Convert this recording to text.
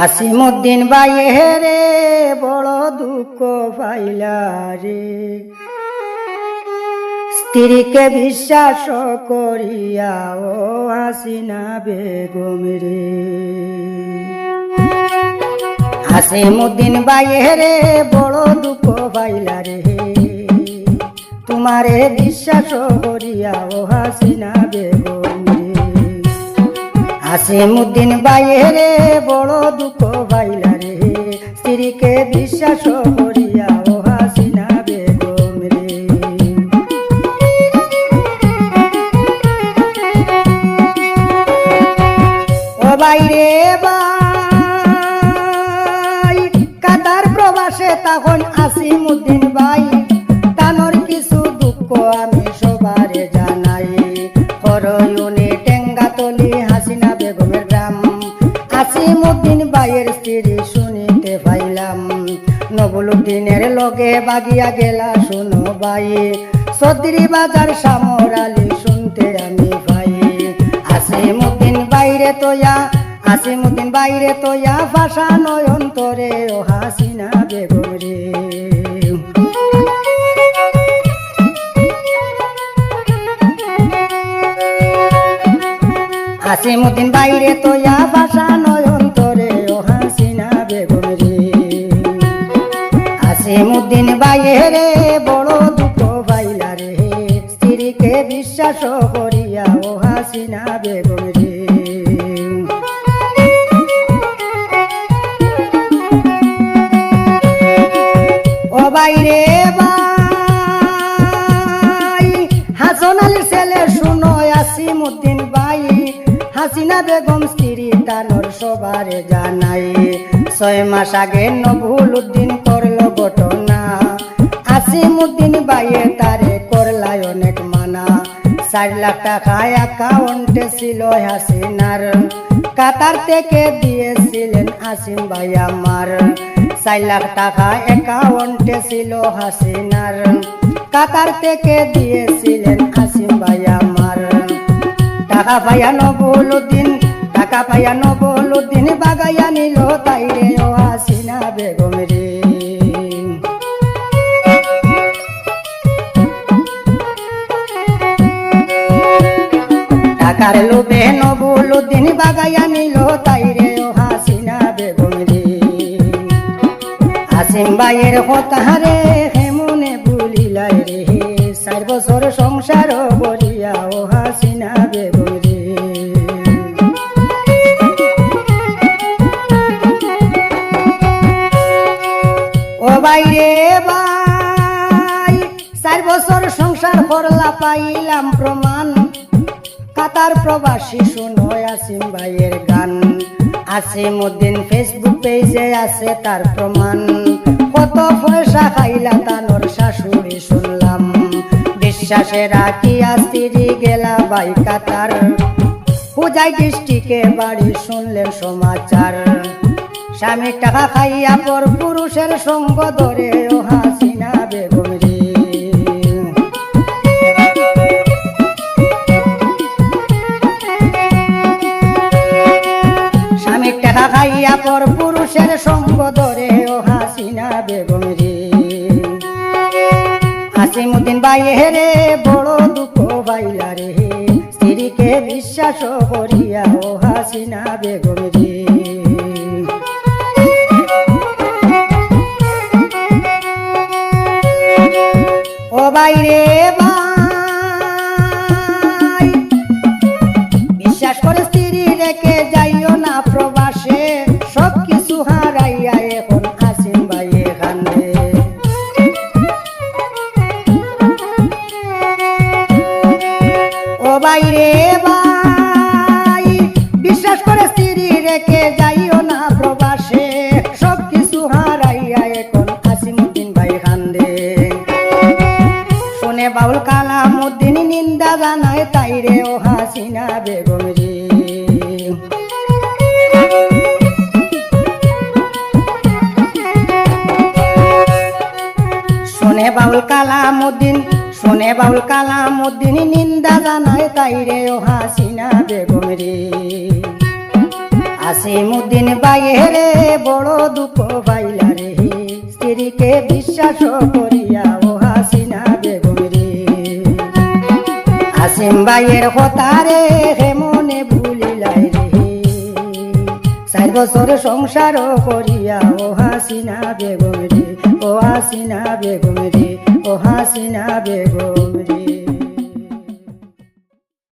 আসিমুদ্দিন বাইরে বড় দুঃখ পাইলা রে, স্ত্রীকে বিশ্বাস করিয়া ও হাসিনা বেগম রে। আসিমুদ্দিন বাইরে বড় দুঃখ পাইলা রে, তোমারে বিশ্বাস করিয়া ও হাসিনা বেগম রে। আসিমুদ্দিন বাইরে বড় দুঃখ পাইলা রে, স্ত্রীকে বিশ্বাস করিয়া ও হাসিনা বেগম রে। ও বাইরে বাই কাতার প্রবাসে তখন আসিমুদ্দিন বাই, তানোর কিছু দুঃখ আমি সবারে জানাই। হরয়ুনি টেঙ্গাতলি হাসিনা বেগমের গ্রাম, আসিমুদ্দিন বাইয়ের স্ত্রী শুনিতে পাইলাম। নবুলুদ্দিনের লগে বাগিয়া গেলা শুনো বাই, সদরি বাজার সামর আলী শুনতে আমি পাই। আসিমুদ্দিন বাইরে তোয়া, আসিমুদ্দিন বাইরে তোয়া ভাষা নয়ন্তরে ও হাসিনা বেগম রে। আসিমুদ্দিন বাইরে তোয়া ভাষা নয়ন্তরে ও হাসিনা বেগম রে। আসিমুদ্দিন বাইরে বড় দুঃখ পাইলা রে, স্ত্রীকে বিশ্বাস করিয়া ও হাসিনা বেগম রে। ও বাইরে বাই হাসন আলীর ছেলে শুনো আসিমুদ্দিন বাই, হাসিনা বেগম স্ত্রী তানোর সবারে জানাই। 6 মাস আগে নবুলুদ্দিন করলো ঘটনা, আসিমুদ্দিন বাইয়ে তারে করলাই অনেক মানা। 4 লাখ টাকা অ্যাকাউন্টে ছিল হাসিনার, কাতার থেকে দিয়েছিলেন আসিম ভাই আমার। 4 লাখ টাকা অ্যাকাউন্টে ছিল হাসিনার, কাতার থেকে দিয়েছিলেন আসিম ভাই আমার। টাকা পাইয়া নবুলুদ্দিন, টাকা পাইয়া নবুলুদ্দিন বাগাইয়া নিল তাইরে ও হাসিনা বেগম রে। টাকার লোভে নবুলুদ্দিন বাগাইয়া নিল তাইরে ও হাসিনা বেগম রে। আসিম ভাইয়ের হতারে হেমনে ভুলিলাই রে, 4 বছর সংসার বলিয়া ও হাসিনা বেগম রে। ও বাইরে বাই 4 বছর সংসার করলা পাইলাম প্রমাণ, কাতার প্রবাসী শুনো আসিম ভাইয়ের গান। আসিমুদ্দিন ফেসবুক পেজে আছে তার প্রমাণ, কত পয়সা খাইলা তানোর শাশুড়ি শুনলাম। বিশ্বাসে রাখিয়া স্ত্রী গেলা বাই কাতার, হুজাই ডিস্ট্রিক্টে বাড়ি শুনলেন সমাচার। স্বামী টাকা খাইয়া পর পুরুষের সঙ্গ ধরে ও হাসিনা বেগম রে। স্বামী টাকা খাইয়া পর পুরুষের সঙ্গ ধরে ও হাসিনা বেগম রে। আসিমুদ্দিন বাইরে বড় দুঃখ পাইলা রে, স্ত্রীকে বিশ্বাস করিয়া ও হাসিনা বেগম রে। ও বাইরে বাই বিশ্বাস করে স্ত্রী রেখে যাইও না প্রবাসে, সব কিছু হারাইয়া এখন আসিম ভাইয়ে কান্দে। ও বাইরে বাই বিশ্বাস করে স্ত্রী রেখে যাইও না প্রবাসে, সব কিছু হারাইয়া এখন আসিমুদ্দিন ভাই কান্দে। শুনে বাউল কালামুদ্দিন নিন্দা জানায় তাইরে ও হাসিনা বেগম রে। শুনে বাউল কালামুদ্দিন, শুনে বাউল কালামুদ্দিন নিন্দা জানায় তাইরে ও হাসিনা বেগম রে। আসিমুদ্দিন বাইরে বড় দুঃখ পাইলা রে স্ত্রীকে বিশ্বাস করিয়া ও হাসিনা বেগম রে আসিম ভাইয়ের কথা রে হেমনে ভুলিলাই রে 4 বছর সংসার করিয়া ও হাসিনা বেগম রে ও হাসিনা বেগম রে ও হাসিনা বেগম রে